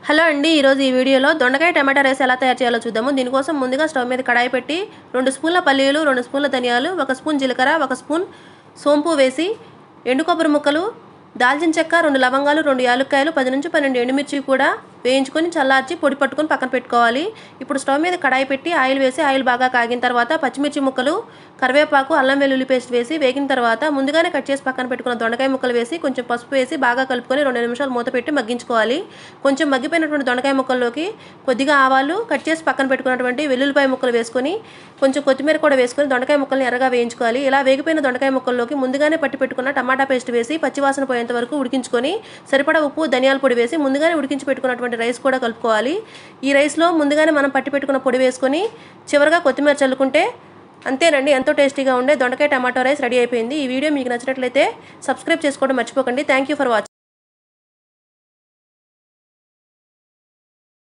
Hello అండి, ఈరోజు ఈ వీడియోలో దొండకాయ టమాటా రైస్ ఎలా తయారు చేయాలో చూద్దాము. దీనికోసం ముందుగా స్టవ్ మీద కడాయి పెట్టి 2 స్పూన్ల పల్లీలు, 2 స్పూన్ల ధనియాలు, 1 స్పూన్ జీలకర్ర, 1 స్పూన్ సోంపు వేసి ఎండు కొబ్బరి ముక్కలు, దాల్చిన చెక్క, 2 లవంగాలు, 2 యాలక్కాయలు, 10 నుంచి 12 ఎండుమిర్చి కూడా వేయించుకొని చల్లార్చి పొడి పట్టుకొని పక్కన పెట్టుకోవాలి. ఇప్పుడు స్టవ్ మీద కడాయి పెట్టి ఆయిల్ వేసి ఆయిల్ బాగా కాగిన తర్వాత పచ్చిమిర్చి ముక్కలు, కరివేపాకు, అల్లం వెల్లుల్లి పేస్ట్ వేసి వేగిన తర్వాత ముందుగానే కట్ చేసి పక్కన పెట్టుకున్న దొండకాయ ముక్కలు వేసి కొంచెం పసుపు వేసి బాగా కలుపుకొని 2 నిమిషాలు మూత పెట్టి మగ్గించుకోవాలి. కొంచెం మగ్గిపోయినటువంటి దొండకాయ ముక్కల్లోకి కొద్దిగా ఆవాలు, కట్ చేసి పక్కన పెట్టుకున్నటువంటి వెల్లుల్లిపాయ ముక్కలు వేసుకొని కొంచెం కొత్తిమీర కూడా వేసుకొని దొండకాయ ముక్కల్ని ఎర్రగా వేయించుకోవాలి. ఇలా వేగిపోయిన దొండకాయ ముక్కల్లోకి ముందుగానే పట్టి పెట్టుకున్న టమాటా పేస్ట్ వేసి పచ్చివాసన పోయేంత వరకు ఉడికించుకొని సరిపడా ఉప్పు, ధనియాల పొడి వేసి ముందుగానే ఉడికించి పెట్టుకున్నటువంటి రైస్ కూడా కలుపుకోవాలి. ఈ రైస్లో ముందుగానే మనం పట్టి పెట్టుకున్న పొడి వేసుకొని చివరిగా కొత్తిమీర చల్లుకుంటే అంతేనండి, ఎంతో టేస్టీగా ఉండే దొండకాయ టమాటో రైస్ రెడీ అయిపోయింది. ఈ వీడియో మీకు నచ్చినట్లయితే సబ్స్క్రైబ్ చేసుకోవడం మర్చిపోకండి. Thank you for watching.